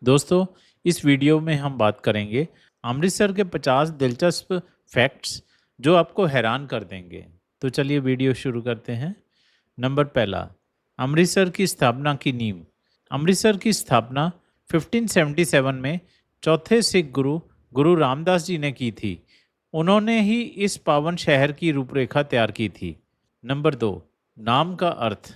दोस्तों, इस वीडियो में हम बात करेंगे अमृतसर के 50 दिलचस्प फैक्ट्स जो आपको हैरान कर देंगे। तो चलिए वीडियो शुरू करते हैं। नंबर पहला, अमृतसर की स्थापना की नींव। अमृतसर की स्थापना 1577 में चौथे सिख गुरु गुरु रामदास जी ने की थी। उन्होंने ही इस पावन शहर की रूपरेखा तैयार की थी। नंबर दो, नाम का अर्थ।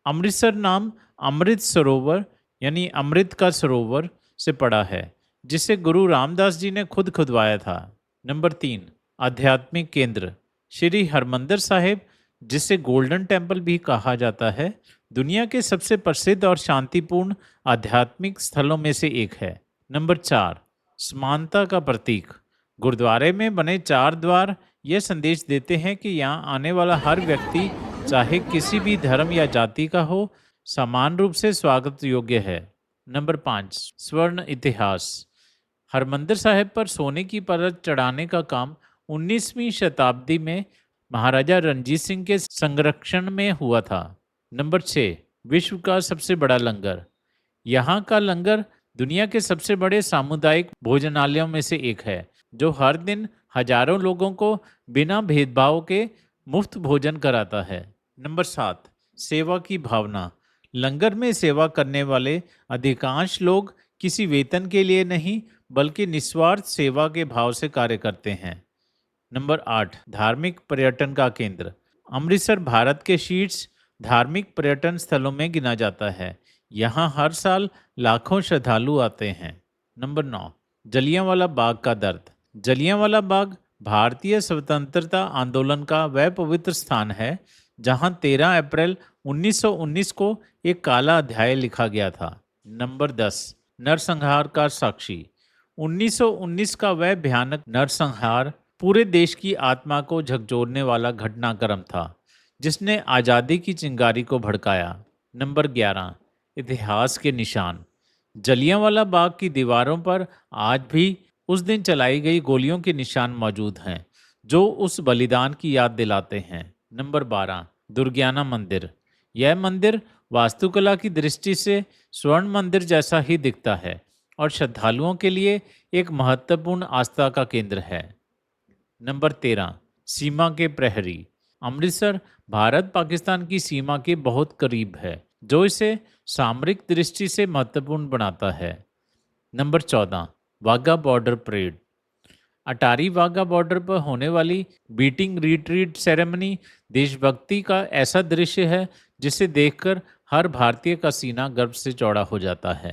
अमृतसर नाम अमृत सरोवर यानी अमृत का सरोवर से पड़ा है, जिसे गुरु रामदास जी ने खुद खुदवाया था। नंबर तीन, आध्यात्मिक केंद्र। श्री हरमंदिर साहिब, जिसे गोल्डन टेम्पल भी कहा जाता है, दुनिया के सबसे प्रसिद्ध और शांतिपूर्ण आध्यात्मिक स्थलों में से एक है। नंबर चार, समानता का प्रतीक। गुरुद्वारे में बने चार द्वार यह संदेश देते हैं कि यहाँ आने वाला हर व्यक्ति, चाहे किसी भी धर्म या जाति का हो, समान रूप से स्वागत योग्य है। नंबर पाँच, स्वर्ण इतिहास। हरमंदिर साहिब पर सोने की परत चढ़ाने का काम 19वीं शताब्दी में महाराजा रणजीत सिंह के संरक्षण में हुआ था। नंबर छः, विश्व का सबसे बड़ा लंगर। यहाँ का लंगर दुनिया के सबसे बड़े सामुदायिक भोजनालयों में से एक है, जो हर दिन हजारों लोगों को बिना भेदभाव के मुफ्त भोजन कराता है। नंबर सात, सेवा की भावना। लंगर में सेवा करने वाले अधिकांश लोग किसी वेतन के लिए नहीं, बल्कि निस्वार्थ सेवा के भाव से कार्य करते हैं। नंबर आठ, धार्मिक पर्यटन का केंद्र। अमृतसर भारत के शीर्ष धार्मिक पर्यटन स्थलों में गिना जाता है। यहाँ हर साल लाखों श्रद्धालु आते हैं। नंबर नौ, जलियांवाला बाग का दर्द। जलियांवाला बाग भारतीय स्वतंत्रता आंदोलन का वह पवित्र स्थान है जहां 13 अप्रैल 1919 को एक काला अध्याय लिखा गया था। नंबर 10, नरसंहार का साक्षी। 1919 का वह भयानक नरसंहार पूरे देश की आत्मा को झकझोरने वाला घटनाक्रम था, जिसने आज़ादी की चिंगारी को भड़काया। नंबर 11, इतिहास के निशान। जलियांवाला बाग की दीवारों पर आज भी उस दिन चलाई गई गोलियों के निशान मौजूद हैं, जो उस बलिदान की याद दिलाते हैं। नंबर 12, दुर्गियाना मंदिर। यह मंदिर वास्तुकला की दृष्टि से स्वर्ण मंदिर जैसा ही दिखता है और श्रद्धालुओं के लिए एक महत्वपूर्ण आस्था का केंद्र है। नंबर 13, सीमा के प्रहरी। अमृतसर भारत पाकिस्तान की सीमा के बहुत करीब है, जो इसे सामरिक दृष्टि से महत्वपूर्ण बनाता है। Number 14, Wagah border parade. Attari Wagah border पर होने वाली बीटिंग रिट्रीट सेरेमनी देशभक्ति का ऐसा दृश्य है जिसे देखकर हर भारतीय का सीना गर्व से चौड़ा हो जाता है।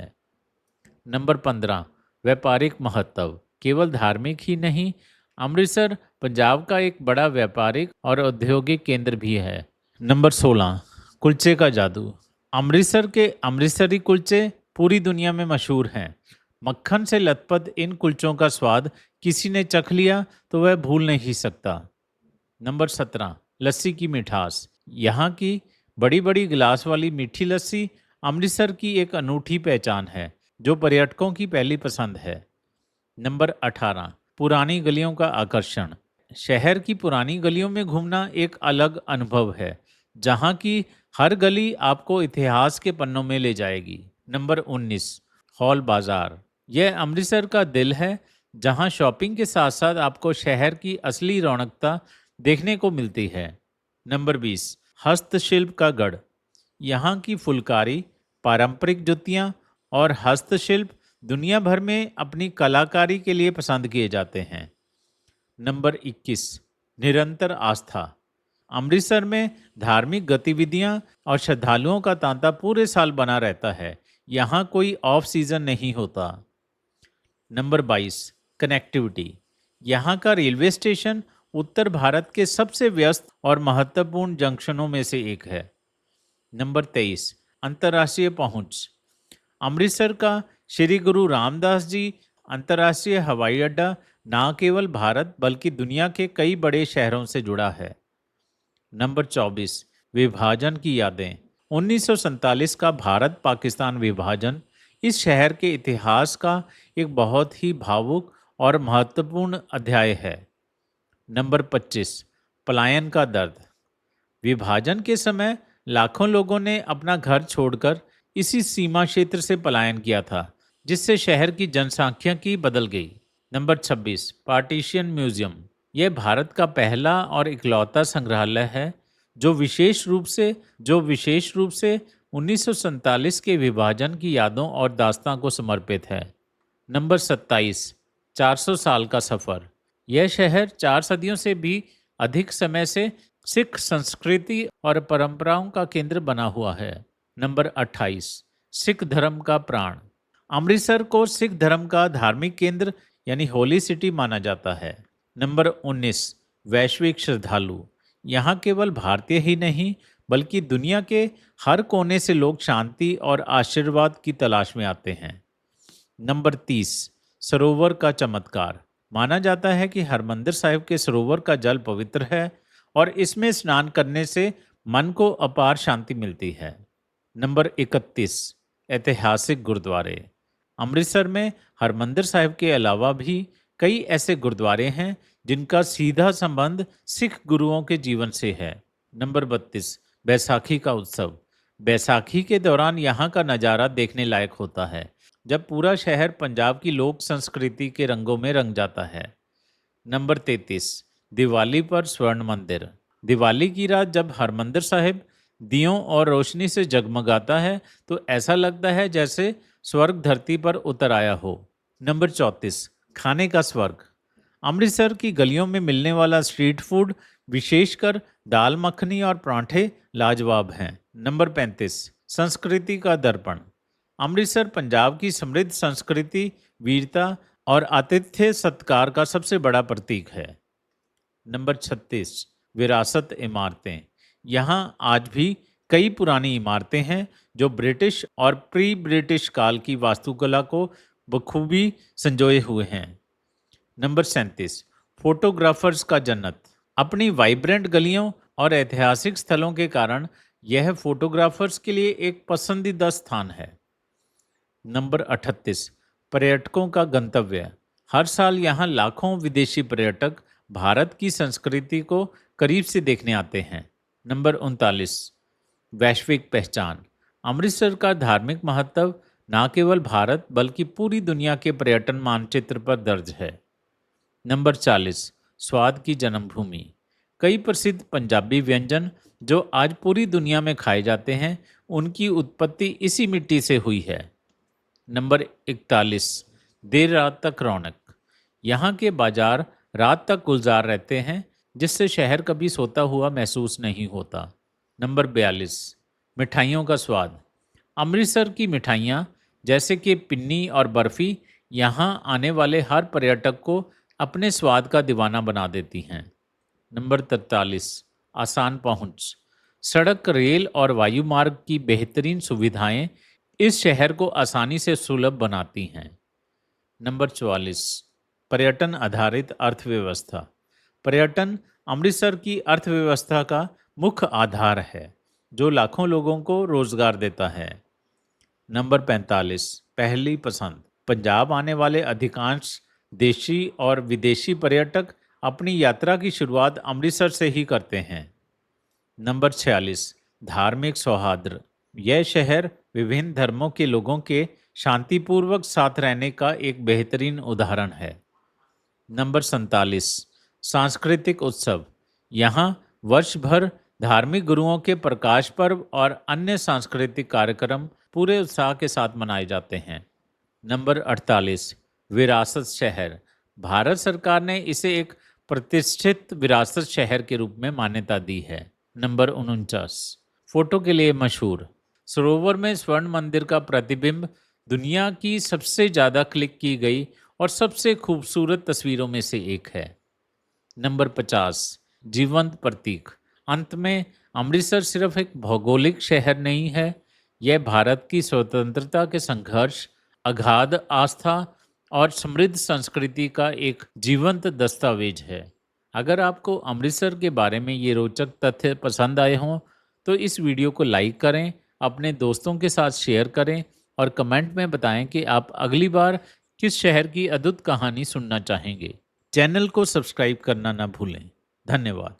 नंबर 15, व्यापारिक महत्व। केवल धार्मिक ही नहीं, अमृतसर पंजाब का एक बड़ा व्यापारिक और औद्योगिक केंद्र भी है। नंबर 16, कुलचे का जादू। अमृतसर के अमृतसरी कुलचे पूरी दुनिया में मशहूर हैं। मक्खन से लथपथ इन कुलचों का स्वाद किसी ने चख लिया तो वह भूल नहीं सकता। नंबर 17, लस्सी की मिठास। यहाँ की बड़ी बड़ी गिलास वाली मीठी लस्सी अमृतसर की एक अनूठी पहचान है, जो पर्यटकों की पहली पसंद है। नंबर 18, पुरानी गलियों का आकर्षण। शहर की पुरानी गलियों में घूमना एक अलग अनुभव है, जहाँ की हर गली आपको इतिहास के पन्नों में ले जाएगी। नंबर 19, हॉल बाजार। यह अमृतसर का दिल है, जहाँ शॉपिंग के साथ साथ आपको शहर की असली रौनकता देखने को मिलती है। नंबर 20, हस्तशिल्प का गढ़। यहाँ की फुलकारी, पारंपरिक जुतियाँ और हस्तशिल्प दुनिया भर में अपनी कलाकारी के लिए पसंद किए जाते हैं। नंबर 21, निरंतर आस्था। अमृतसर में धार्मिक गतिविधियां और श्रद्धालुओं का तांता पूरे साल बना रहता है। यहाँ कोई ऑफ सीजन नहीं होता। Number 22, connectivity. यहाँ का रेलवे स्टेशन उत्तर भारत के सबसे व्यस्त और महत्वपूर्ण जंक्शनों में से एक है। नंबर 23, अंतर्राष्ट्रीय पहुंच। अमृतसर का श्री गुरु रामदास जी अंतर्राष्ट्रीय हवाई अड्डा न केवल भारत बल्कि दुनिया के कई बड़े शहरों से जुड़ा है। नंबर 24, विभाजन की यादें। 1947 का भारत पाकिस्तान विभाजन इस शहर के इतिहास का एक बहुत ही भावुक और महत्वपूर्ण अध्याय है। नंबर 25, पलायन का दर्द। विभाजन के समय लाखों लोगों ने अपना घर छोड़कर इसी सीमा क्षेत्र से पलायन किया था, जिससे शहर की जनसांख्यिकी बदल गई। Number 26 partisan museum. यह भारत का पहला और इकलौता संग्रहालय है जो विशेष रूप से 1947 के विभाजन की यादों और दास्तां को समर्पित है। नंबर 27 400 साल का सफ़र। यह शहर 4 सदियों से भी अधिक समय से सिख संस्कृति और परंपराओं का केंद्र बना हुआ है। नंबर 28 सिख धर्म का प्राण। अमृतसर को सिख धर्म का धार्मिक केंद्र यानी होली सिटी माना जाता है। नंबर 19 वैश्विक श्रद्धालु। यहाँ केवल भारतीय ही नहीं बल्कि दुनिया के हर कोने से लोग शांति और आशीर्वाद की तलाश में आते हैं। नंबर 30 सरोवर का चमत्कार। माना जाता है कि हरमंदिर साहिब के सरोवर का जल पवित्र है और इसमें स्नान करने से मन को अपार शांति मिलती है। नंबर 31 ऐतिहासिक गुरुद्वारे। अमृतसर में हरमंदिर साहिब के अलावा भी कई ऐसे गुरुद्वारे हैं जिनका सीधा संबंध सिख गुरुओं के जीवन से है। नंबर 32 बैसाखी का उत्सव। बैसाखी के दौरान यहाँ का नज़ारा देखने लायक होता है जब पूरा शहर पंजाब की लोक संस्कृति के रंगों में रंग जाता है। नंबर 33 दिवाली पर स्वर्ण मंदिर। दिवाली की रात जब हरमंदिर साहिब दियों और रोशनी से जगमगाता है तो ऐसा लगता है जैसे स्वर्ग धरती पर उतर आया हो। नंबर 34 खाने का स्वर्ग। अमृतसर की गलियों में मिलने वाला स्ट्रीट फूड विशेषकर दाल मखनी और परांठे लाजवाब हैं। नंबर 35 संस्कृति का दर्पण। अमृतसर पंजाब की समृद्ध संस्कृति, वीरता और आतिथ्य सत्कार का सबसे बड़ा प्रतीक है। नंबर 36 विरासत इमारतें। यहाँ आज भी कई पुरानी इमारतें हैं जो ब्रिटिश और प्री ब्रिटिश काल की वास्तुकला को बखूबी संजोए हुए हैं। नंबर 37 फोटोग्राफर्स का जन्नत। अपनी वाइब्रेंट गलियों और ऐतिहासिक स्थलों के कारण यह फोटोग्राफर्स के लिए एक पसंदीदा स्थान है। नंबर 38 पर्यटकों का गंतव्य। हर साल यहाँ लाखों विदेशी पर्यटक भारत की संस्कृति को करीब से देखने आते हैं। नंबर 39 वैश्विक पहचान। अमृतसर का धार्मिक महत्व न केवल भारत बल्कि पूरी दुनिया के पर्यटन मानचित्र पर दर्ज है। नंबर 40 स्वाद की जन्मभूमि। कई प्रसिद्ध पंजाबी व्यंजन जो आज पूरी दुनिया में खाए जाते हैं उनकी उत्पत्ति इसी मिट्टी से हुई है। नंबर 41 देर रात तक रौनक। यहाँ के बाजार रात तक गुलजार रहते हैं जिससे शहर कभी सोता हुआ महसूस नहीं होता। नंबर 42 मिठाइयों का स्वाद। अमृतसर की मिठाइयाँ जैसे कि पिन्नी और बर्फ़ी यहाँ आने वाले हर पर्यटक को अपने स्वाद का दीवाना बना देती हैं। नंबर 43 आसान पहुँच। सड़क, रेल और वायु मार्ग की बेहतरीन सुविधाएं इस शहर को आसानी से सुलभ बनाती हैं। नंबर 44 पर्यटन आधारित अर्थव्यवस्था। पर्यटन अमृतसर की अर्थव्यवस्था का मुख्य आधार है जो लाखों लोगों को रोजगार देता है। नंबर 45 पहली पसंद। पंजाब आने वाले अधिकांश देशी और विदेशी पर्यटक अपनी यात्रा की शुरुआत अमृतसर से ही करते हैं। नंबर 46 धार्मिक सौहार्द। यह शहर विभिन्न धर्मों के लोगों के शांतिपूर्वक साथ रहने का एक बेहतरीन उदाहरण है। नंबर 47 सांस्कृतिक उत्सव। यहाँ वर्ष भर धार्मिक गुरुओं के प्रकाश पर्व और अन्य सांस्कृतिक कार्यक्रम पूरे उत्साह के साथ मनाए जाते हैं। नंबर 48 विरासत शहर। भारत सरकार ने इसे एक प्रतिष्ठित विरासत शहर के रूप में मान्यता दी है। नंबर 49 फोटो के लिए मशहूर। सरोवर में स्वर्ण मंदिर का प्रतिबिंब दुनिया की सबसे ज़्यादा क्लिक की गई और सबसे खूबसूरत तस्वीरों में से एक है। नंबर 50 जीवंत प्रतीक। अंत में अमृतसर सिर्फ एक भौगोलिक शहर नहीं है, यह भारत की स्वतंत्रता के संघर्ष, अगाध आस्था और समृद्ध संस्कृति का एक जीवंत दस्तावेज है। अगर आपको अमृतसर के बारे में ये रोचक तथ्य पसंद आए हों तो इस वीडियो को लाइक करें, अपने दोस्तों के साथ शेयर करें और कमेंट में बताएं कि आप अगली बार किस शहर की अद्भुत कहानी सुनना चाहेंगे। चैनल को सब्सक्राइब करना ना भूलें। धन्यवाद।